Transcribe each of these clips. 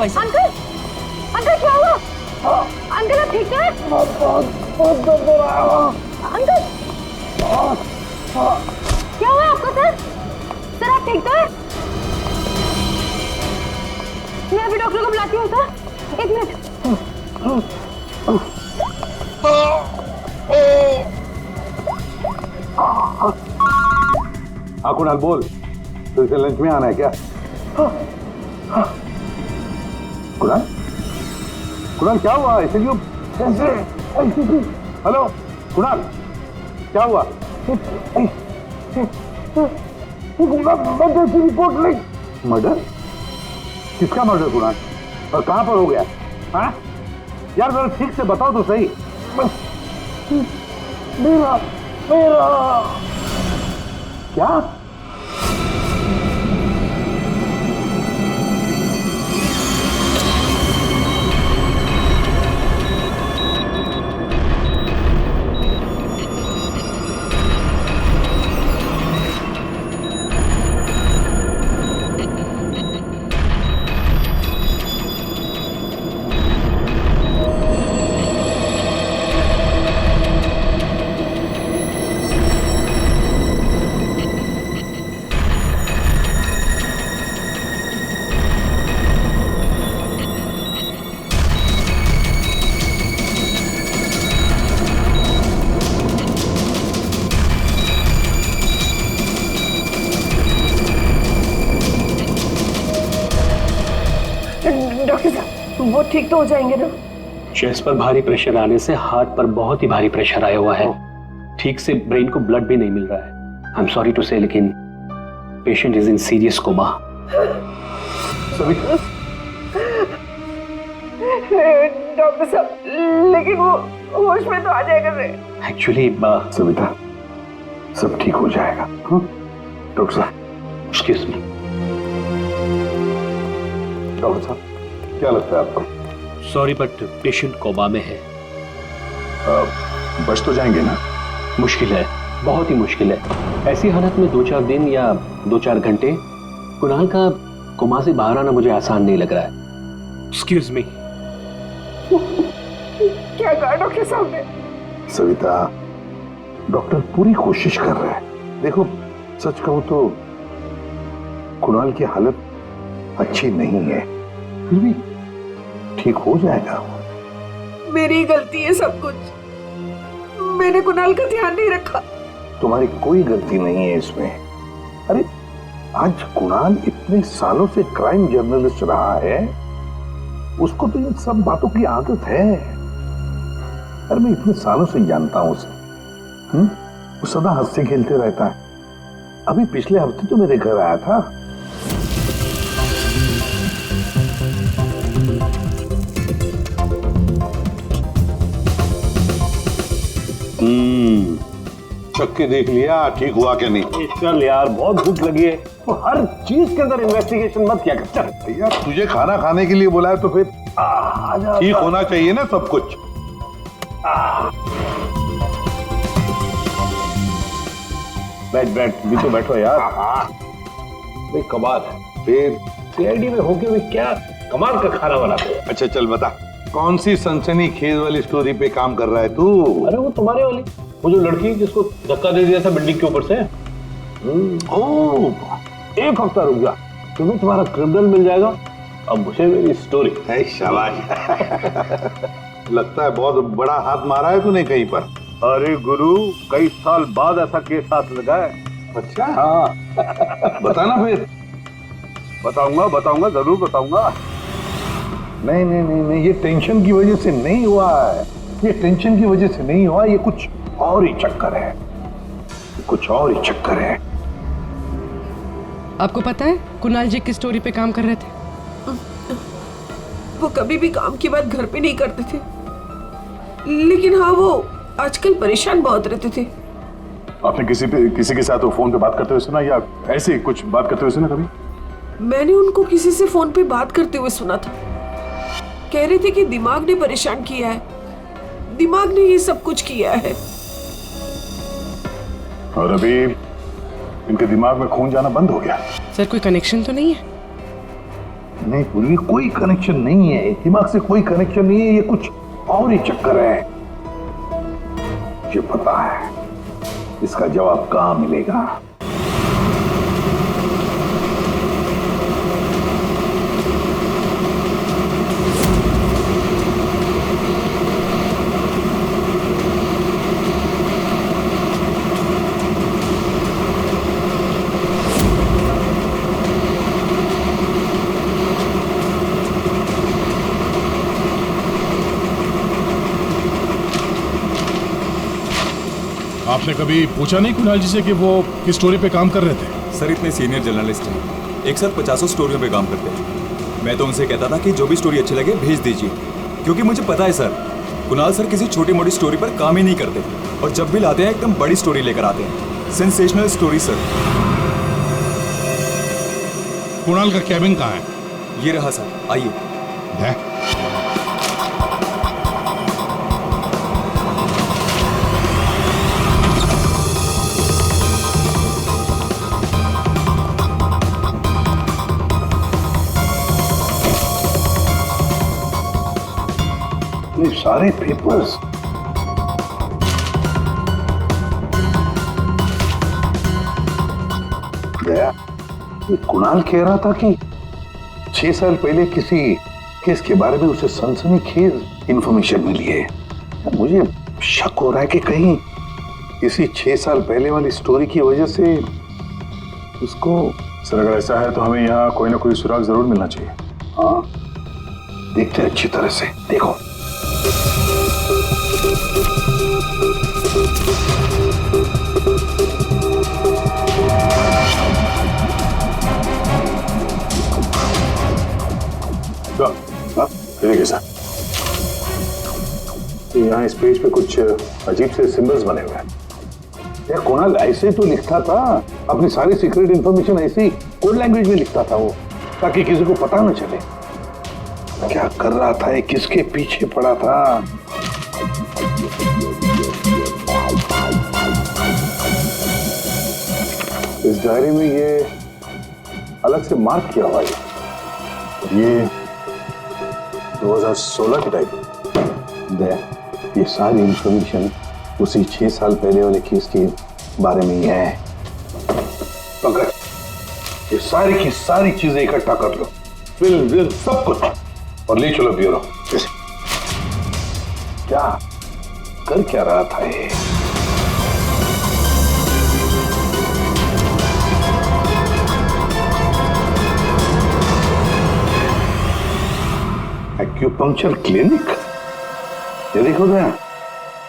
भाई साहब। Uncle uncle क्या हुआ? अंकल आप ठीक है? बहुत दर्द हो रहा है अंकल। क्या हुआ आपको सर? सर आप ठीक तो है? मैं अभी डॉक्टर को बुलाती हूँ सर, 1 मिनट। हाँ कुणाल बोल, तो इसे लंच में आना है क्या? कुणाल कुणाल क्या हुआ? ऐसे क्यों? हेलो कुणाल क्या हुआ? मर्डर की रिपोर्ट नहीं। मर्डर? किसका मर्डर कुणाल? और कहां पर हो गया? हाँ यार जरा ठीक से बताओ तो सही। मेरा क्या? डॉक्टर साहब वो ठीक तो हो जाएंगे ना? चेस्ट पर भारी प्रेशर आने से हार्ट पर बहुत ही भारी प्रेशर आया हुआ है। ठीक से ब्रेन को ब्लड भी नहीं मिल रहा है। I am sorry to say, लेकिन patient is in serious coma. Doctor साहब लेकिन वो होश में तो आ जाएगा रे। एक्चुअली सविता सब ठीक हो जाएगा। डॉक्टर साहब एक्सक्यूज मी। डॉक्टर साहब क्या लगता है आपको? सॉरी बट पेशेंट कोमा में है। बच तो जाएंगे ना? मुश्किल है, बहुत ही मुश्किल है। ऐसी हालत में 2-4 दिन या 2-4 घंटे कुणाल का कोमा से बाहर आना मुझे आसान नहीं लग रहा है। Excuse me. क्या कहा डॉक्टर साहब ने? सविता डॉक्टर पूरी कोशिश कर रहे हैं। देखो सच कहूं तो कुणाल की हालत अच्छी नहीं है, फिर भी ठीक हो जाएगा। मेरी गलती है सब कुछ, मैंने कुणाल का ध्यान नहीं रखा। तुम्हारी कोई गलती नहीं है इसमें। अरे आज कुणाल इतने सालों से क्राइम जर्नलिस्ट रहा है, उसको तो इन सब बातों की आदत है। अरे मैं इतने सालों से जानता हूं उसे। वो सदा हंसते खेलते रहता है। अभी पिछले हफ्ते तो मेरे घर आया था। चख के देख लिया ठीक हुआ क्या नहीं? चल यार बहुत भूख लगी है, तो हर चीज के अंदर इन्वेस्टिगेशन मत किया कर। चल भैया तुझे खाना खाने के लिए बोला है तो फिर ठीक होना चाहिए ना सब कुछ। बैठ भी तो बैठो यार। भाई कमाल है, फिर सीआईडी में होके भी क्या कमाल का खाना बनाते हो। अच्छा चल बता, कौन सी सनसनीखेज वाली स्टोरी पे काम कर रहा है तू? अरे वो तुम्हारे वाली, वो जो लड़की जिसको धक्का दे दिया था बिल्डिंग के ऊपर से। ओह 1 हफ्ता रुक जा, तुम्हें तुम्हारा क्रिमिनल मिल जाएगा। अब मुझे मेरी स्टोरी। शाबाश लगता है बहुत बड़ा हाथ मारा है तूने कहीं पर। अरे गुरु कई साल बाद ऐसा केस हाथ लगा है। अच्छा हाँ बताना फिर। बताऊंगा जरूर बताऊंगा। नहीं नहीं नहीं नहीं, ये टेंशन की वजह से नहीं हुआ है, ये टेंशन की वजह से नहीं हुआ, ये कुछ और ही चक्कर है, कुछ और ही चक्कर है। आपको पता है कुणाल जी किस स्टोरी पे काम कर रहे थे? वो कभी भी काम की बात घर पे नहीं करते थे, लेकिन हाँ वो आजकल परेशान बहुत रहते थे। आपने किसी के साथ फोन पे बात करते हुए सुना या ऐसे कुछ बात करते हुए सुना कभी? मैंने उनको किसी से फोन पे बात करते हुए सुना था। कह रहे थे कि दिमाग ने परेशान किया है, दिमाग ने ये सब कुछ किया है। और अभी इनके दिमाग में खून जाना बंद हो गया। सर कोई कनेक्शन तो नहीं है? नहीं पूर्वी, कोई कनेक्शन नहीं है, दिमाग से कोई कनेक्शन नहीं है, ये कुछ और ही चक्कर है। मुझे पता है इसका जवाब कहां मिलेगा। आपने कभी पूछा नहीं कुणाल जी से कि वो किस स्टोरी पे काम कर रहे थे? सर इतने सीनियर जर्नलिस्ट हैं, एक साथ 50 स्टोरियों पे काम करते हैं। मैं तो उनसे कहता था कि जो भी स्टोरी अच्छी लगे भेज दीजिए, क्योंकि मुझे पता है सर, कुणाल सर किसी छोटी मोटी स्टोरी पर काम ही नहीं करते, और जब भी लाते हैं एकदम बड़ी स्टोरी लेकर आते हैं, सेंसेशनल स्टोरी सर। कुणाल का कैबिन कहाँ है? ये रहा सर, आइए। है? ये सारे पेपर्स, दया, ये कुणाल कह रहा था कि 6 साल पहले किसी केस के बारे में उसे सनसनीखेज इंफॉर्मेशन मिली है। मुझे शक हो रहा है कि कहीं इसी 6 साल पहले वाली स्टोरी की वजह से उसको। सर अगर ऐसा है तो हमें यहाँ कोई ना कोई सुराग जरूर मिलना चाहिए। हाँ, देखते हैं अच्छी तरह से, देखो। देखिए सर, यहाँ इस पेज पे कुछ अजीब से सिंबल्स बने हुए हैं। यार कुणाल ऐसे तो लिखता था, अपनी सारी सीक्रेट इंफॉर्मेशन ऐसे ही कोड लैंग्वेज में लिखता था वो, ताकि किसी को पता न चले क्या कर रहा था, ये किसके पीछे पड़ा था। इस डायरी में ये अलग से मार्क किया हुआ है, ये 2016 की डायरी। ये सारी इंफॉर्मेशन उसी 6 साल पहले वाले केस के बारे में ही है। पंकज, ये सारी की सारी चीजें इकट्ठा कर लो, फिल्म सब कुछ, और ले चलो ब्यूरो। क्या कर क्या रहा था ये? एक्यूपंक्चर क्लिनिक, ये देखो ना,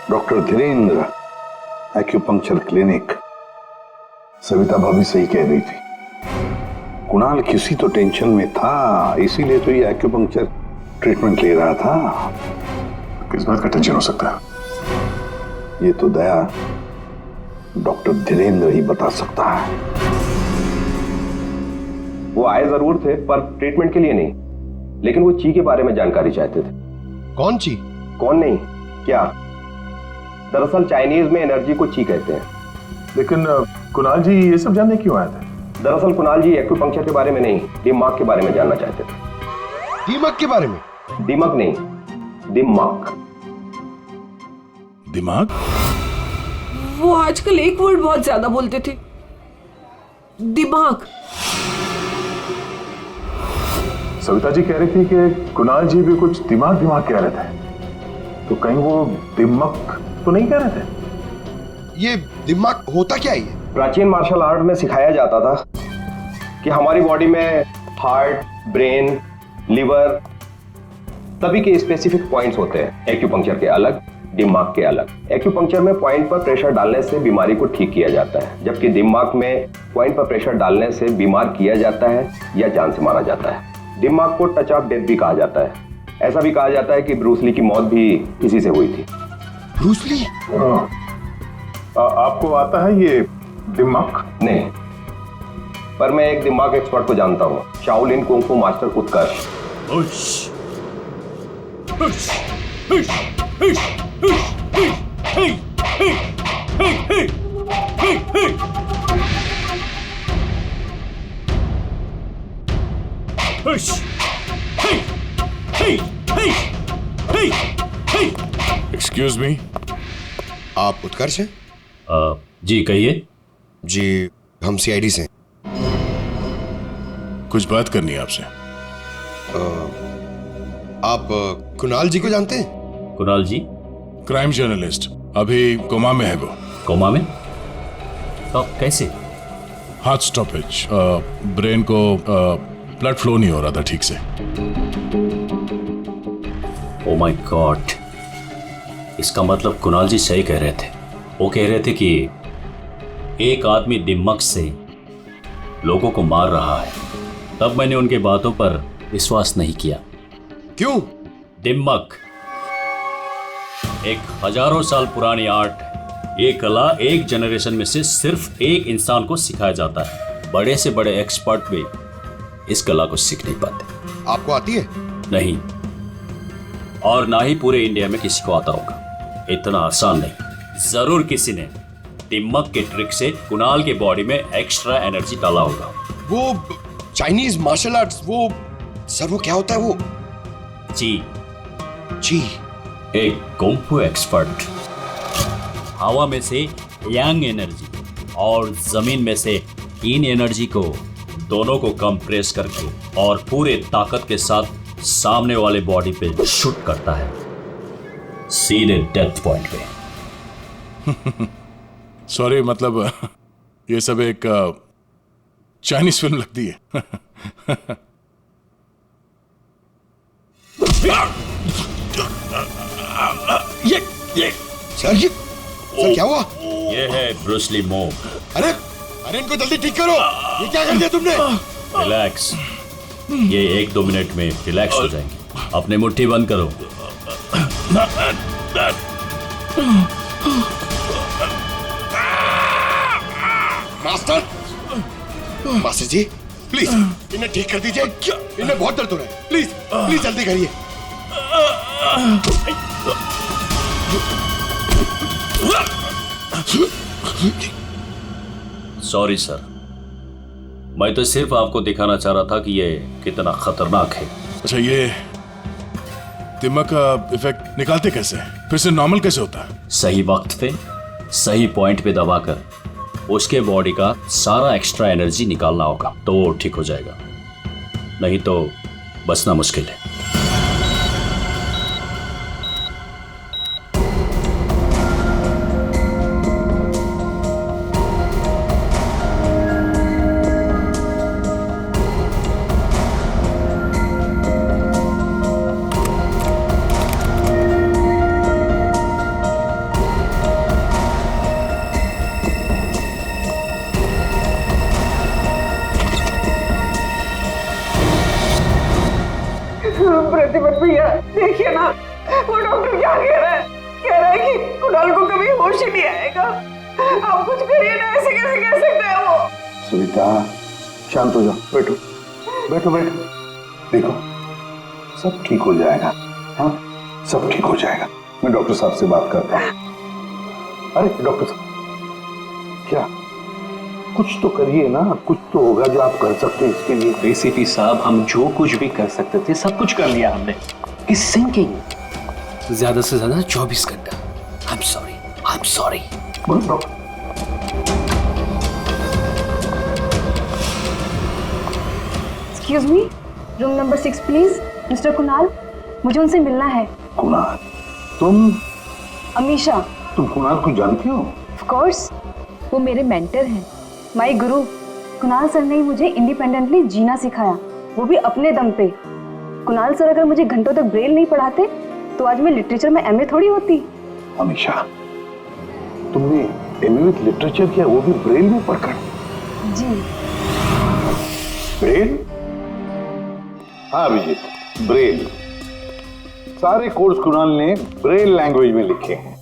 doctor Dhirendra acupuncture clinic. Savita भाभी सही कह रही थी, कुणाल किसी तो टेंशन में था, इसीलिए तो ये एक्यूपंक्चर ट्रीटमेंट ले रहा था। किस बात का टेंशन हो सकता है? ये तो दया डॉक्टर धीरेन्द्र ही बता सकता है। वो आए जरूर थे, पर ट्रीटमेंट के लिए नहीं, लेकिन वो ची के बारे में जानकारी चाहते थे। कौन ची? कौन नहीं, क्या? दरअसल चाइनीज में एनर्जी को ची कहते हैं। लेकिन कुणाल जी ये सब जानने क्यों आए थे? दरअसल कुणाल जी एक्यूपंक्चर के बारे में नहीं, दिमाग के बारे में जानना चाहते थे। दीमक के बारे में? दिमाग नहीं, दिमाग। दिमाग? वो आजकल एक वर्ड बहुत ज्यादा बोलते थे, दिमाग। सविता जी कह रही थी कि कुणाल जी भी कुछ दिमाग दिमाग कह रहे थे, तो कहीं वो दिमाग तो नहीं कह रहे थे? ये दिमाग होता क्या है? प्राचीन मार्शल आर्ट में सिखाया जाता था कि हमारी बॉडी में हार्ट, ब्रेन, लिवर सभी के स्पेसिफिक पॉइंट्स होते हैं। एक्यूपंक्चर के अलग, दिमाग के अलग। एक्यूपंक्चर में पॉइंट पर प्रेशर डालने से बीमारी को ठीक किया जाता है, जबकि दिमाग में पॉइंट पर प्रेशर डालने से बीमार किया जाता है या जान से मारा जाता है। दिमाग को टच ऑफ डेथ भी कहा जाता है। ऐसा भी कहा जाता है कि ब्रूस ली की मौत भी इसी से हुई थी। Bruce Lee? आपको आता है ये दिमाग? नहीं, पर मैं एक दिमाग एक्सपर्ट को जानता हूँ, शाओलिन कुंग फू मास्टर उत्कर्ष। एक्सक्यूज मी, आप उत्कर्ष हैं? जी कहिए। जी हम सीआईडी से हैं। कुछ बात करनी है आपसे। आप कुणाल जी को जानते हैं? कुणाल जी? क्राइम जर्नलिस्ट, अभी कोमा में है वो। कोमा में? तो कैसे? हार्ट स्टॉपेज, ब्रेन को ब्लड फ्लो नहीं हो रहा था ठीक से। ओ माय गॉड, इसका मतलब कुणाल जी सही कह रहे थे। वो कह रहे थे कि एक आदमी दिम्मक से लोगों को मार रहा है। तब मैंने उनके बातों पर विश्वास नहीं किया। क्यों? दिम्मक एक हजारों साल पुरानी आर्ट है। ये कला एक जनरेशन में से सिर्फ एक इंसान को सिखाया जाता है। बड़े से बड़े एक्सपर्ट भी इस कला को सीख नहीं पाते। आपको आती है? नहीं, और ना ही पूरे इंडिया में किसी को आता होगा। इतना आसान नहीं। जरूर किसी ने दिम्मक के ट्रिक से कुणाल के बॉडी में एक्स्ट्रा एनर्जी डाला होगा। वो चाइनीज मार्शल आर्ट्स, वो सर वो क्या होता है वो? जी एक कुंफू एक्सपर्ट हवा में से यांग एनर्जी और जमीन में से इन एनर्जी को दोनों को कंप्रेस करके और पूरे ताकत के साथ सामने वाले बॉडी पे शूट करता है, सीधे डेथ पॉइंट पे। सॉरी, मतलब ये सब एक चाइनीज फिल्म लगती है। ये सर क्या हुआ? ये है ब्रूस ली मूव। अरे इनको जल्दी ठीक करो। ये क्या कर दिया तुमने? रिलैक्स, ये 1-2 मिनट में रिलैक्स हो जाएंगे। अपने मुट्ठी बंद करो। मास्टर जी प्लीज इन्हें ठीक कर दीजिए। इन्हें बहुत दर्द हो रहा है। प्लीज प्लीज जल्दी करिए। सॉरी सर, मैं तो सिर्फ आपको दिखाना चाह रहा था कि ये कितना खतरनाक है। अच्छा, ये दिमाग का इफेक्ट निकालते कैसे? फिर से नॉर्मल कैसे होता है? सही वक्त पे सही पॉइंट पे दबाकर उसके बॉडी का सारा एक्स्ट्रा एनर्जी निकालना होगा तो वो ठीक हो जाएगा, नहीं तो बचना मुश्किल है। प्रतिपत भैया देखिए ना, वो डॉक्टर क्या कह रहा है? कह रहा है कि कुणाल को कभी होश ही नहीं आएगा। आप कुछ करिए ना, ऐसे कैसे कह सकता है वो? सुनीता शांत हो जाओ, बैठो बैठो बैठो। देखो सब ठीक हो जाएगा। हाँ सब ठीक हो जाएगा। मैं डॉक्टर साहब से बात करता हूँ। अरे डॉक्टर साहब क्या, कुछ तो करिए ना, कुछ तो होगा जो आप कर सकते हैं इसके लिए। एसीपी साहब, हम जो कुछ भी कर सकते थे सब कुछ कर लिया हमने। इस सिंकिंग ज्यादा से ज्यादा 24 घंटा। I am sorry. Excuse me, room number 6 please. Mister Kunal, मुझे उनसे मिलना है। कुणाल? तुम? अमीशा। तुम कुणाल को जानती हो? ऑफ कोर्स, वो मेरे मेंटर हैं, माय गुरु। कुणाल सर ने मुझे इंडिपेंडेंटली जीना सिखाया, वो भी अपने दम पे। कुणाल सर अगर मुझे घंटों तक ब्रेल नहीं पढ़ाते तो आज मैं लिटरेचर में एमए थोड़ी होती। अमीशा, तुमने एमए विद लिटरेचर किया, वो भी ब्रेल में पढ़कर? जी। ब्रेल? हाँ अभिजीत, ब्रेल। सारे कोर्स कुणाल ने ब्रेल लैंग्वेज में लिखे हैं।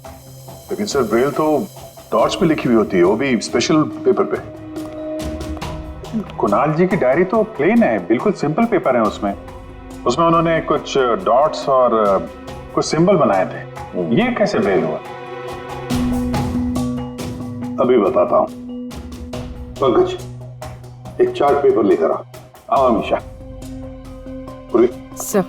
लेकिन सर ब्रेल तो टॉर्च पे लिखी हुई होती है, वो भी स्पेशल पेपर पे। कुणाल जी की डायरी तो प्लेन है, बिल्कुल सिंपल पेपर है। उसमें उन्होंने कुछ डॉट्स और कुछ सिंबल बनाए थे। ये कैसे ब्रेल हुआ? अभी बताता हूं। पंकज, एक चार्ट पेपर लेकर आओ। अमीशा। सर।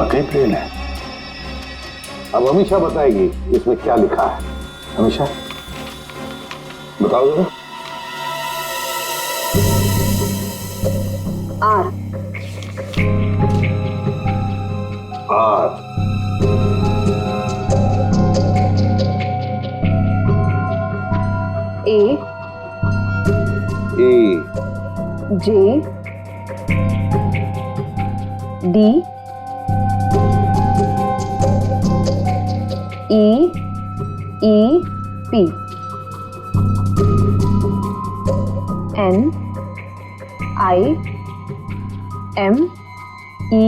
वाकई ब्रेल है। अब अमीषा बताएगी इसमें क्या लिखा है। अमीषा बताओ जरा। R R A A J D E P N I M E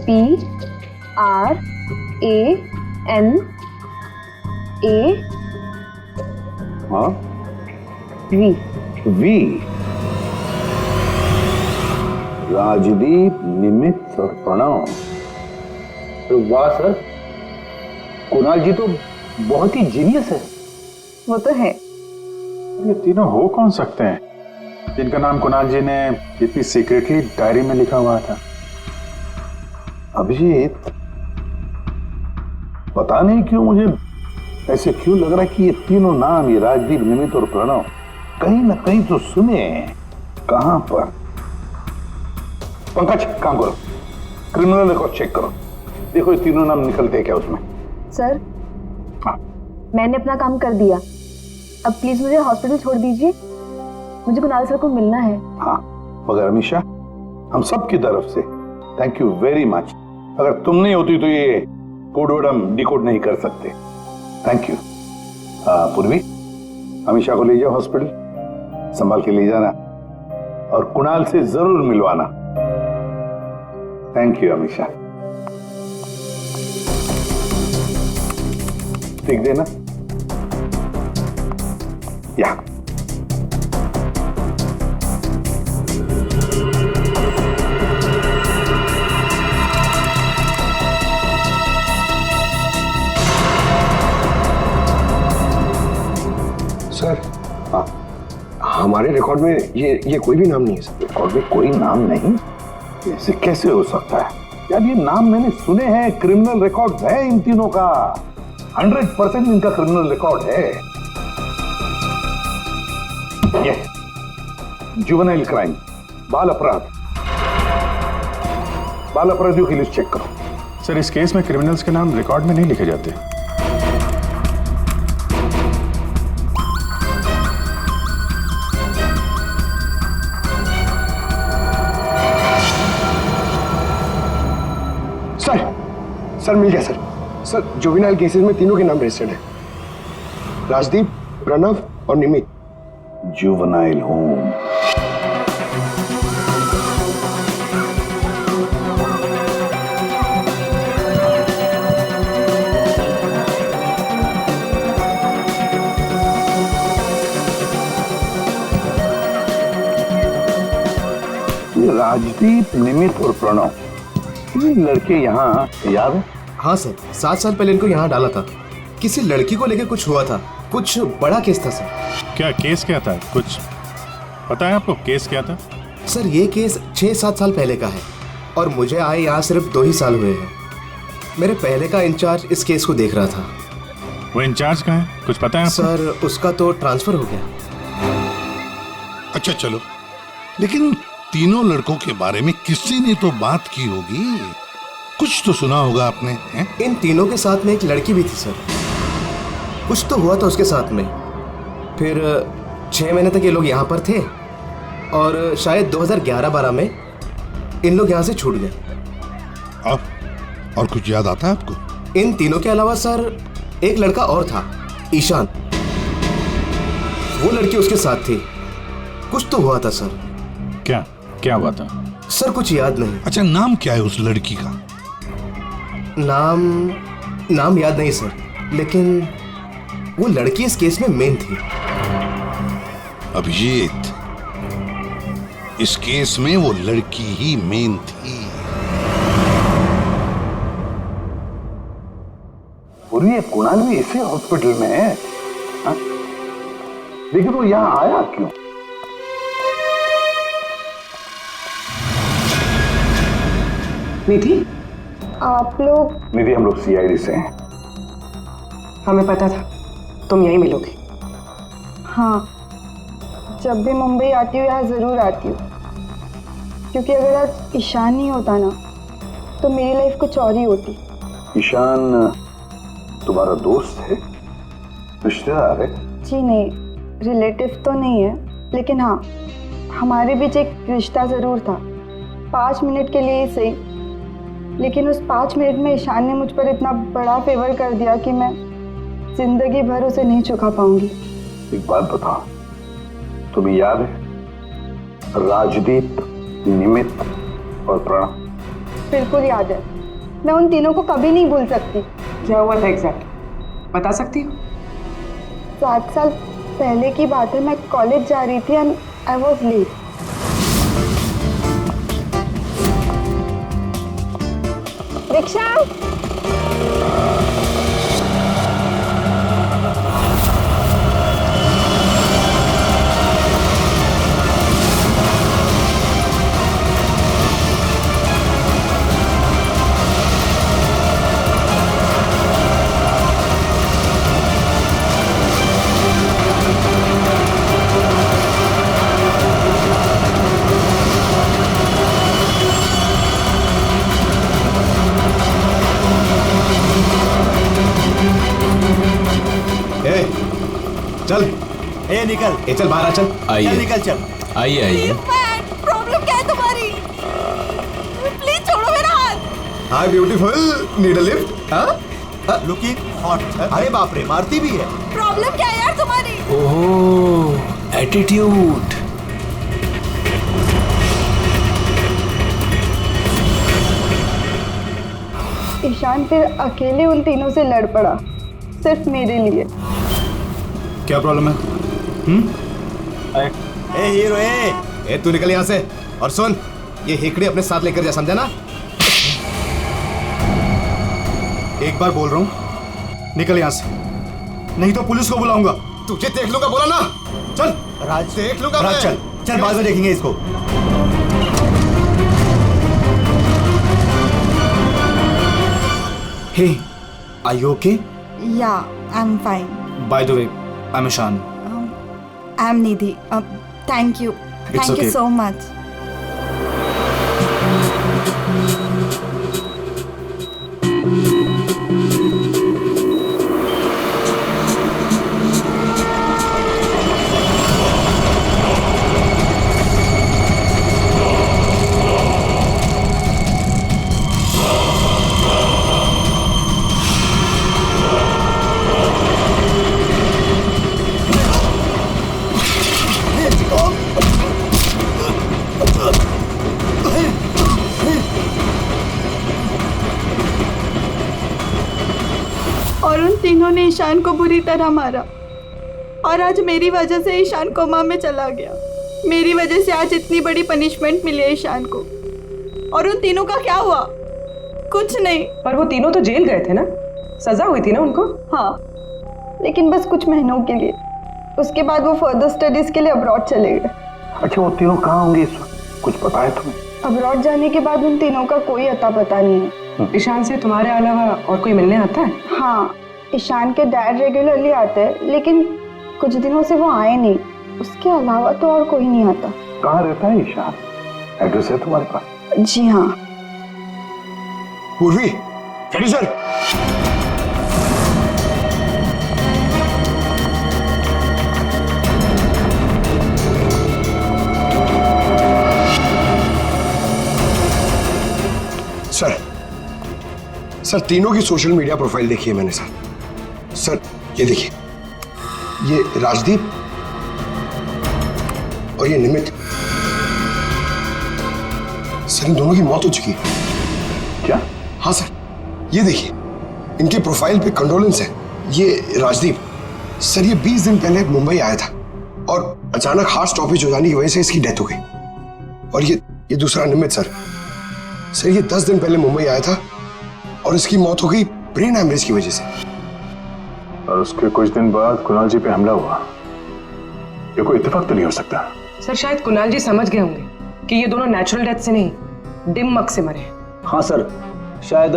P R A N A हाँ वी वी। राजदीप, निमित्त और प्रणव। वाह सर, कुणाल जी तो बहुत ही जीनियस है। वो तो है। ये तीनों हो कौन सकते हैं जिनका नाम कुणाल जी ने इतनी सीक्रेटली डायरी में लिखा हुआ था? अभिजीत, पता नहीं क्यों मुझे ऐसे क्यों लग रहा है कि ये तीनों नाम, ये राजदीप, निमित्त और प्रणव, कहीं ना कहीं तो सुने हैं। कहां पर? पंकज, काम करो, क्रिमिनल रिकॉर्ड चेक करो, देखो ये तीनों नाम निकलते हैं क्या उसमें। सर, हाँ। मैंने अपना काम कर दिया, अब प्लीज मुझे हॉस्पिटल छोड़ दीजिए, मुझे कुणाल सर को मिलना है। हाँ, मगर अमीषा, हम सब की तरफ से थैंक यू वेरी मच। अगर तुम नहीं होती तो ये कोड वर्ड हम डिकोड नहीं कर सकते। Thank you. पूर्वी, अमीषा को ले जाओ हॉस्पिटल, संभाल के ले जाना और कुणाल से जरूर मिलवाना। Thank you Amisha. ठीक देना या। सर, हाँ, हमारे रिकॉर्ड में ये कोई भी नाम नहीं है सर। रिकॉर्ड में कोई नाम नहीं? ऐसे कैसे हो सकता है यार? ये नाम मैंने सुने हैं, क्रिमिनल रिकॉर्ड है इन तीनों का, 100% इनका क्रिमिनल रिकॉर्ड है। ये जुवेनाइल क्राइम, बाल अपराध, बाल अपराधियों की लिस्ट चेक करो। सर, इस केस में क्रिमिनल्स के नाम रिकॉर्ड में नहीं लिखे जाते। सर मिल गया सर। सर, जुवेनाइल केसेस में तीनों के नाम रजिस्टर्ड है, राजदीप, प्रणव और निमित। Juvenile home. राजदीप, निमित और प्रणव, ये लड़के यहाँ याद है? हाँ सर, 7 साल पहले इनको यहाँ डाला था। किसी लड़की को लेकर कुछ हुआ था, कुछ बड़ा केस था सर। क्या केस क्या था? कुछ पता है आपको केस क्या था? सर, ये केस 6-7 साल पहले का है और मुझे आए यहाँ सिर्फ 2 ही साल हुए हैं। मेरे पहले का इंचार्ज इस केस को देख रहा था। वो इंचार्ज कहाँ है? कुछ पता है आपको? सर, उसका तो ट्रांसफर हो गया। अच्छा चलो, लेकिन तीनों लड़कों के बारे में किसी ने तो बात की होगी, कुछ तो सुना होगा आपने, हैं? इन तीनों के साथ में एक लड़की भी थी सर, कुछ तो हुआ था उसके साथ में। फिर 6 महीने तक ये लोग यहाँ पर थे और शायद 2011-12 में इन लोग यहाँ से छूट गए। और कुछ याद आता है आपको? इन तीनों के अलावा सर एक लड़का और था, ईशान, वो लड़की उसके साथ थी। कुछ तो हुआ था सर। क्या हुआ था? सर कुछ याद नहीं। अच्छा, नाम क्या है उस लड़की का? नाम याद नहीं सर, लेकिन वो लड़की इस केस में मेन थी। अभिजीत, इस केस में वो लड़की ही मेन थी। और ये कुणाल भी इसी हॉस्पिटल में है, हा? लेकिन वो यहाँ आया क्यों? निधि, आप लोग? निधि, हम लोग सीआईडी से हैं। हमें पता था तुम यहीं मिलोगे। हाँ, जब भी मुंबई आती हूँ यहाँ ज़रूर आती हूँ, क्योंकि अगर आज ईशान नहीं होता ना तो मेरी लाइफ कुछ और ही होती। ईशान तुम्हारा दोस्त है, रिश्तेदार है? जी नहीं, रिलेटिव तो नहीं है, लेकिन हाँ, हमारे बीच एक रिश्ता ज़रूर था, 5 मिनट के लिए ही सही। लेकिन उस 5 मिनट में ईशान ने मुझ पर इतना बड़ा फेवर कर दिया कि मैं जिंदगी भर उसे नहीं चुका पाऊंगी। एक बात बताओ, तुम्हें याद है राजदीप, निमित और प्रणव? बिल्कुल याद है, मैं उन तीनों को कभी नहीं भूल सकती। क्या हुआ था एग्जैक्ट बता सकती हो? 7 साल पहले की बात है, मैं कॉलेज जा रही थी and I was late. Rickshaw! चल निकल, चल बाहर आ, चल आइए, निकल चल। आइए। प्रॉब्लम क्या है तुम्हारी? प्लीज छोड़ो मेरा हाथ। हाय ब्यूटीफुल, नीड अ लिफ्ट? हाँ, लुकिंग हॉट। अरे बाप रे, मारती भी है। प्रॉब्लम क्या है यार तुम्हारी? ओहो, एटीट्यूड। ईशान फिर अकेले उन तीनों से लड़ पड़ा, सिर्फ मेरे लिए। क्या प्रॉब्लम है? ए हीरो, ए तू निकल यहाँ से। और सुन, ये हेकड़े अपने साथ लेकर जा, समझा ना? एक बार बोल रहा हूँ, निकल यहाँ से, नहीं तो पुलिस को बुलाऊंगा। तुझे देख लूंगा, बोला ना? चल राज, देख लूंगा राज, मैं। चल चल, बाद में देखेंगे इसको। Hey, are you okay? Yeah, I am fine. By the way, I am Ishaan. I am Nidhi. Thank you okay. So much. और उन तीनों ने ईशान को बुरी तरह मारा, और आज मेरी वजह से ईशान कोमा में चला गया। मेरी वजह से आज इतनी बड़ी पनिशमेंट मिली है ईशान को। और उन तीनों का क्या हुआ? कुछ नहीं। पर वो तीनों तो जेल गए थे ना, सजा हुई थी ना उनको? हाँ, लेकिन बस कुछ महीनों के लिए। उसके बाद वो फर्दर स्टडीज के लिए अब्रॉड चले गए। अच्छा, वो तीनों कहाँ होंगे इस वक्त? कुछ पता है तुम्हें? अब्रॉड जाने के बाद उन तीनों का कोई अता पता नहीं है। ईशान से तुम्हारे अलावा और कोई मिलने आता है? हाँ, ईशान के डैड रेगुलरली आते हैं, लेकिन कुछ दिनों से वो आए नहीं। उसके अलावा तो और कोई नहीं आता। कहाँ रहता है ईशान? एड्रेस है तुम्हारे पास? जी हाँ। पूर्वी, रेडी सर? सर, तीनों की सोशल मीडिया प्रोफाइल देखी है मैंने सर। सर, ये देखिए, ये राजदीप और ये निमित। सर, इन दोनों की मौत हो चुकी है। क्या? हाँ सर, ये देखिए, इनके प्रोफाइल पे कंडोलेंस है। ये राजदीप सर, ये 20 दिन पहले मुंबई आया था और अचानक हार्ट स्टॉपेज हो जाने की वजह से इसकी डेथ हो गई। और ये दूसरा निमित सर, ये 10 दिन पहले मुंबई आया था और इसकी मौत हो गई ब्रेन हैमरेज की वजह से। और उसके कुछ दिन बाद कुणाल जी पे हमला हुआ। ये कोई इत्तेफाक तो नहीं हो सकता। सर, शायद कुणाल जी समझ गए होंगे कि ये दोनों नेचुरल डेथ से नहीं, डिम मक से मरे। हाँ सर, शायद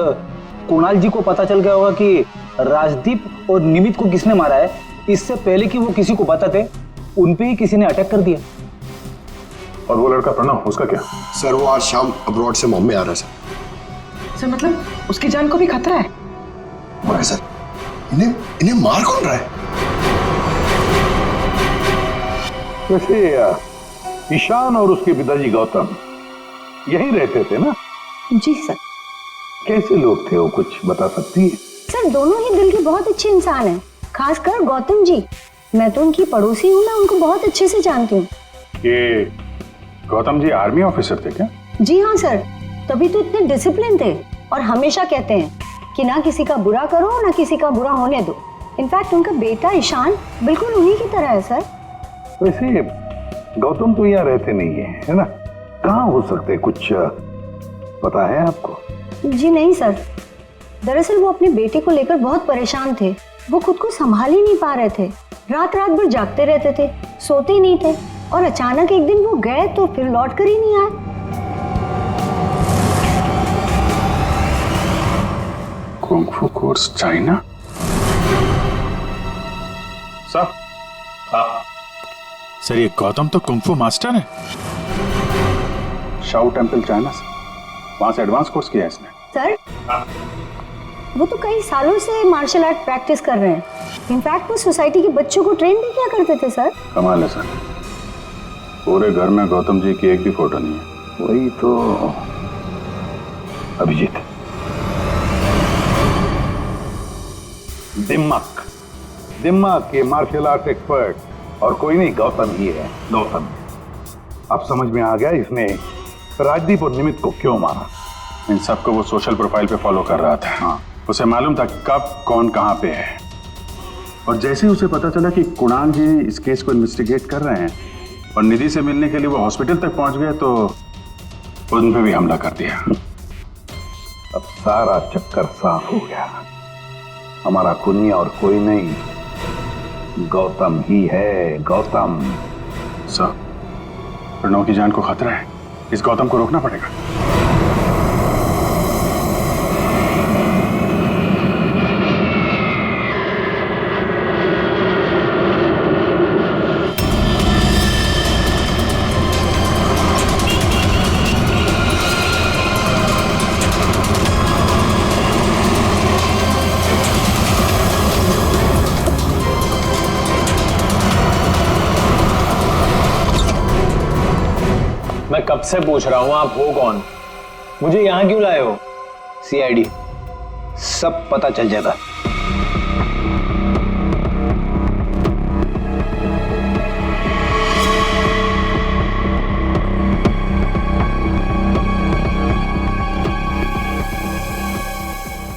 कुणाल जी को पता चल गया होगा कि राजदीप और निमित को किसने मारा है। इससे पहले कि वो किसी को बताते, उन पे ही किसी ने अटैक कर दिया। और वो लड़का प्रणव, उसका क्या? सर वो आज शाम अब्रॉड से बॉम्बे आ रहा है सर। सर मतलब उसकी जान को भी खतरा है? मगर सर इन्हें मार कौन रहा है? वैसे ईशान और उसके पिताजी गौतम यहीं रहते थे ना? जी सर। कैसे लोग थे वो, कुछ बता सकती है? सर दोनों ही दिल के बहुत अच्छे इंसान हैं, खासकर गौतम जी। मैं तो उनकी पड़ोसी हूँ, मैं उनको बहुत अच्छे से जानती हूँ। ये गौतम जी आर्मी ऑफिसर थे क्या? जी हाँ सर, तभी तो इतने डिसिप्लिन थे और हमेशा कहते हैं कि ना किसी का बुरा करो ना किसी का बुरा होने दो। इनफैक्ट उनका बेटा ईशान बिल्कुल उन्हीं की तरह है सर। वैसे गौतम तो यहाँ रहते नहीं है ना? कहाँ हो सकते, कुछ पता है आपको? जी नहीं सर, दरअसल वो अपने बेटे को लेकर बहुत परेशान थे। वो खुद को संभाल ही नहीं पा रहे थे, रात रात भर जागते रहते थे, सोते ही नहीं थे। और अचानक एक दिन वो गए तो फिर लौट कर ही नहीं आए। कुंग फू कोर्स चाइना? सर सर ये गौतम तो कुंग फू मास्टर है। शाओ टेम्पल चाइना से, वहां से एडवांस कोर्स किया है इसने। सर वो तो कई सालों से मार्शल आर्ट प्रैक्टिस कर रहे हैं। इनफैक्ट वो सोसाइटी के बच्चों को ट्रेन भी किया करते थे सर। कमाल है सर, पूरे घर में गौतम जी की एक भी फोटो नहीं है। वही तो अभिजीत, दिमाग के मार्शल आर्ट एक्सपर्ट और कोई नहीं, गौतम ही है। गौतम, अब समझ में आ गया इसने राजदीप और निमित को क्यों मारा। इन सबको वो सोशल प्रोफाइल पे फॉलो कर रहा था। हाँ, उसे मालूम था कब कौन कहाँ पे है। और जैसे ही उसे पता चला कि कुणाल जी इस केस को इन्वेस्टिगेट कर रहे हैं और निधि से मिलने के लिए वो हॉस्पिटल तक पहुंच गए, तो उन पे भी हमला कर दिया। अब सारा चक्कर साफ हो गया। हमारा कुनिया और कोई नहीं, गौतम ही है। गौतम। सर, प्रणव की जान को खतरा है, इस गौतम को रोकना पड़ेगा। मैं कब से पूछ रहा हूं आप हो कौन, मुझे यहां क्यों लाए हो? सीआईडी, सब पता चल जाता।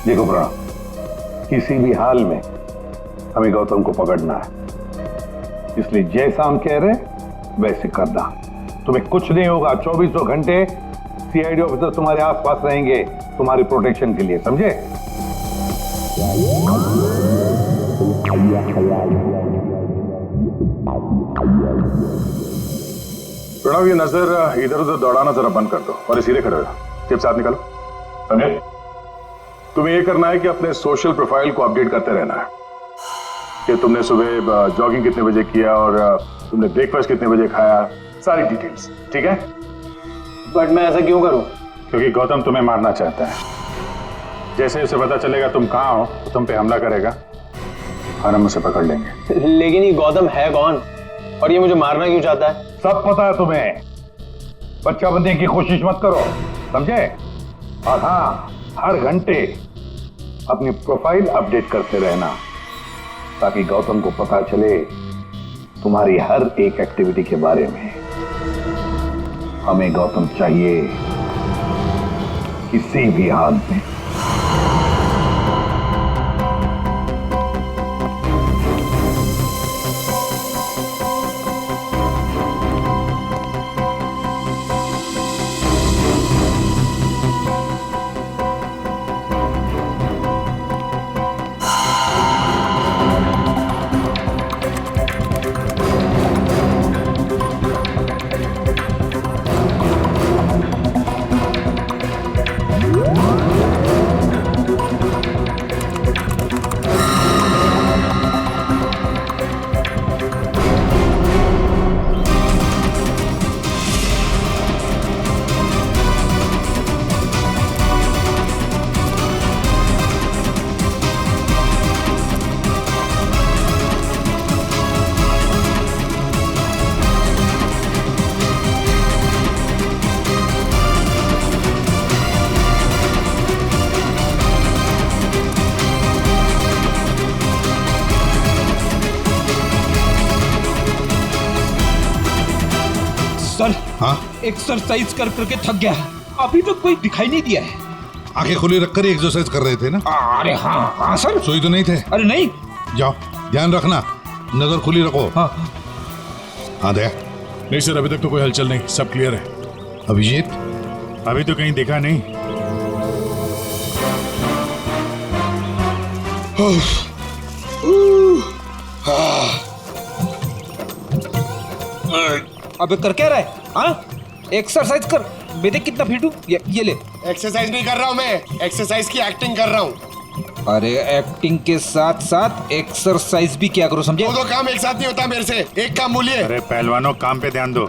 देखो प्रणव, किसी भी हाल में हमें गौतम को पकड़ना है, इसलिए जैसा हम कह रहे वैसे करना। तुम्हें कुछ नहीं होगा, 24 घंटे सीआईडी ऑफिसर तुम्हारे आसपास रहेंगे तुम्हारी प्रोटेक्शन के लिए, समझे? प्रणव, ये नजर इधर उधर दौड़ाना जरा बंद कर दो और सीधे खड़े हो जाओ। चिप्स हाथ निकालो, समझे? तुम्हें ये करना है कि अपने सोशल प्रोफाइल को अपडेट करते रहना है कि तुमने सुबह जॉगिंग कितने बजे किया और तुमने ब्रेकफास्ट कितने बजे खाया, सारी डिटेल्स, ठीक है? बट मैं ऐसा क्यों करूं? क्योंकि गौतम तुम्हें मारना चाहता है। जैसे उसे पता चलेगा तुम कहां हो तो तुम पे हमला करेगा और हम उसे पकड़ लेंगे। लेकिन ये गौतम है कौन और ये मुझे मारना क्यों चाहता है? सब पता है तुम्हें, बच्चा बनने की कोशिश मत करो, समझे? और हाँ, हर घंटे अपनी प्रोफाइल अपडेट करते रहना ताकि गौतम को पता चले तुम्हारी हर एक एक्टिविटी के बारे में। हमें गौतम चाहिए किसी भी हाल में। सर हाँ एक्सरसाइज कर करके थक गया, अभी तक कोई दिखाई नहीं दिया है। आंखें खुली रखकर ही एक्सरसाइज कर रहे थे ना? अरे हाँ हाँ सर। सोई तो नहीं थे? अरे नहीं। जाओ ध्यान रखना, नजर खुली रखो। हाँ दया। नहीं सर, अभी तक तो कोई हलचल नहीं, सब क्लियर है। अभिजीत? अभी तो कहीं दिखा नहीं। अबे कर क्या रहा है? हाँ एक्सरसाइज कर, मैं कितना फिट हूँ। ये ले। एक्सरसाइज नहीं कर रहा हूँ मैं, एक्सरसाइज की एक्टिंग कर रहा हूँ। अरे एक्टिंग के साथ साथ एक्सरसाइज भी क्या करो, समझे? दो काम एक साथ नहीं होता मेरे से, एक काम बोलिए। अरे पहलवानों, काम पे ध्यान दो।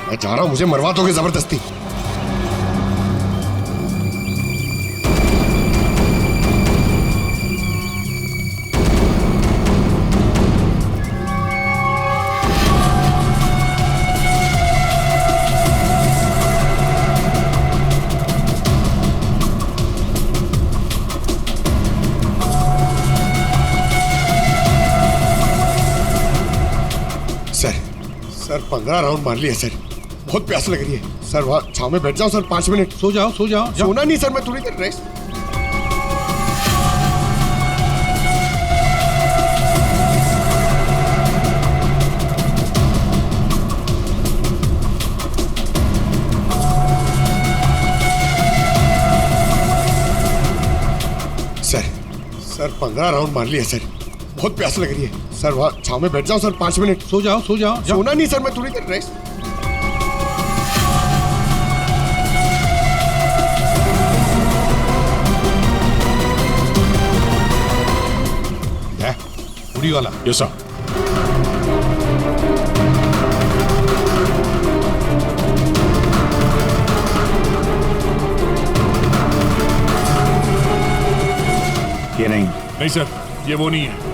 मैं जा रहा हूँ, मुझे मरवा दोगे जबरदस्ती। सर 15 राउंड मार लिया सर, बहुत प्यास लग रही है सर। वहाँ छाव में बैठ जाओ सर, 5 मिनट। सो जाओ सो जाओ। सोना नहीं सर, मैं थोड़ी देर रेस्ट। सर 15 राउंड मार लिया सर, बहुत प्यास लग रही है सर। वहाँ छाव में बैठ जाओ सर, 5 मिनट। सो जाओ सो जाओ। सोना नहीं सर, मैं थोड़ी देर रेस्ट। उड़ी वाला। Yes sir. ये नहीं। नहीं सर, ये वो नहीं है।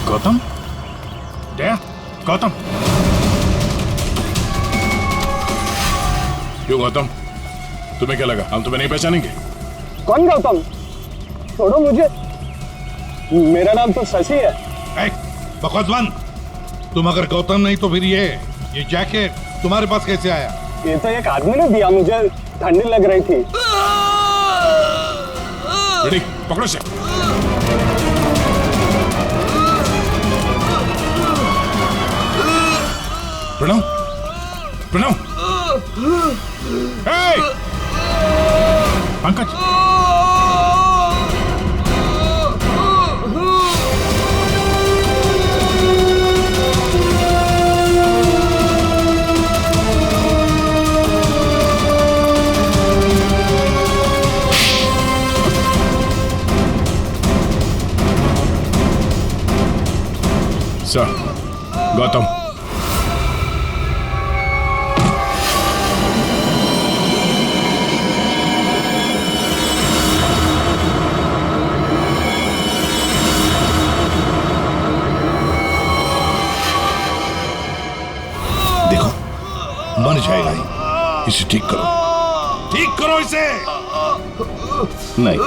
गौतम? दया? गौतम? क्यों गौतम, तुम्हें क्या लगा हम तुम्हें नहीं पहचानेंगे? कौन गौतम? छोड़ो मुझे, मेरा नाम तो शशि है। बकवास बंद। तुम अगर गौतम नहीं तो फिर ये जैकेट तुम्हारे पास कैसे आया? ये तो एक आदमी ने दिया मुझे, ठंडी लग रही थी। रेडी, पकड़ो से। प्रणव, प्रणव, पंकज, सर, गौतम। मर जाएगा ही, इसे ठीक करो, ठीक करो इसे। नहीं,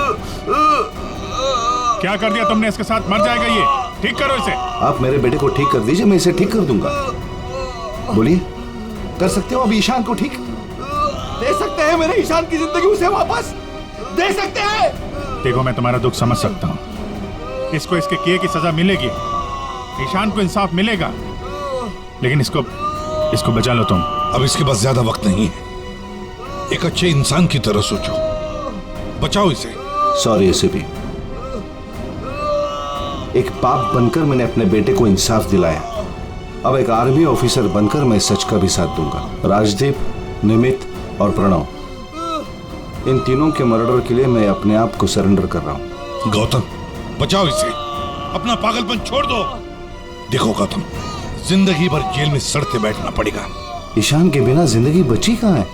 क्या कर दिया तुमने इसके साथ? मर जाएगा ये, ठीक करो इसे। आप मेरे बेटे को ठीक कर दीजिए, मैं इसे ठीक कर दूंगा। बोलिए, कर सकते हो अब ईशान को ठीक? दे सकते हैं मेरे ईशान की जिंदगी उसे वापस दे सकते हैं। देखो, मैं तुम्हारा दुख समझ सकता हूँ, इसको इसके किए की सजा मिलेगी, ईशान को इंसाफ मिलेगा, लेकिन इसको बचा लो तुम। अब इसके पास ज्यादा वक्त नहीं है, एक अच्छे इंसान की तरह सोचो, बचाओ इसे। सॉरी एसीपी, एक बाप बनकर मैंने अपने बेटे को इंसाफ दिलाया, अब एक आर्मी ऑफिसर बनकर मैं सच का भी साथ दूंगा। राजदीप, निमित और प्रणव, इन तीनों के मर्डर के लिए मैं अपने आप को सरेंडर कर रहा हूं। गौतम, बचाओ इसे, अपना पागलपन छोड़ दो। देखो गौतम, जिंदगी भर जेल में सड़ते बैठना पड़ेगा। ईशान के बिना जिंदगी बची कहाँ है?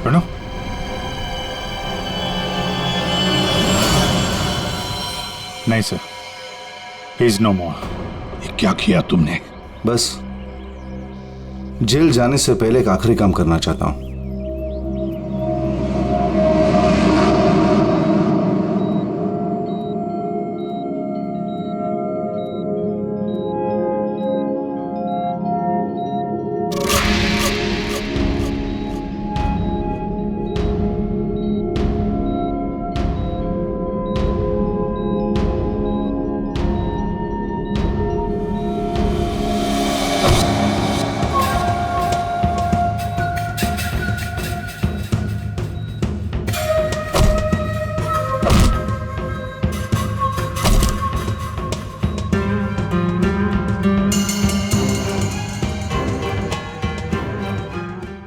सुनो, नहीं सर, ही इज नो मोर। ये क्या किया तुमने? बस जेल जाने से पहले एक आखिरी काम करना चाहता हूं।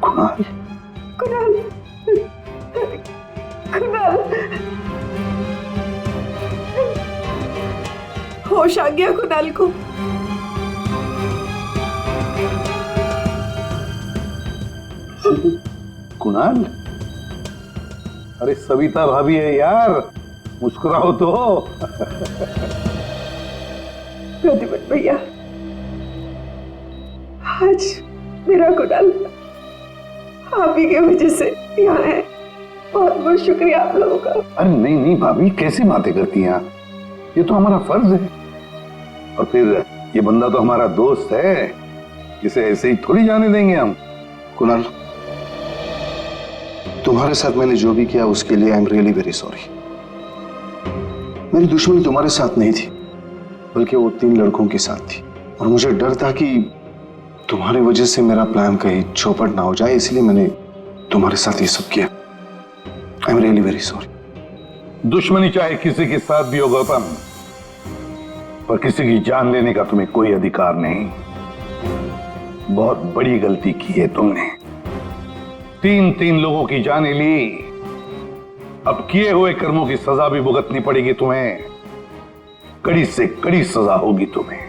कुणाल, कुणाल, होश आ गया कुणाल को। कुणाल, अरे सविता भाभी है यार, मुस्कुराओ तो। प्रतिभा भैया, आज मेरा कुणाल आप ही की वजह से यहाँ है। बहुत बहुत शुक्रिया आप लोगों का। अरे नहीं नहीं भाभी, कैसी बातें करती हैं आप? ये तो हमारा फर्ज है। और फिर ये बंदा तो हमारा दोस्त है, इसे ऐसे ही थोड़ी जाने देंगे हम। कुणाल, तुम्हारे साथ मैंने जो भी किया उसके लिए I am really very sorry. मेरी दुश्मनी तुम्हारे साथ नहीं थी, बल्कि वो 3 लड़कों के साथ थी। और मुझे डर था कि तुम्हारी वजह से मेरा प्लान कहीं चौपट ना हो जाए, इसलिए मैंने तुम्हारे साथ ये सब किया। I am really very sorry. दुश्मनी चाहे किसी के साथ भी हो गौतम, पर किसी की जान लेने का तुम्हें कोई अधिकार नहीं। बहुत बड़ी गलती की है तुमने। 3 लोगों की जानें ली, अब किए हुए कर्मों की सजा भी भुगतनी पड़ेगी तुम्हें। कड़ी से कड़ी सजा होगी तुम्हें।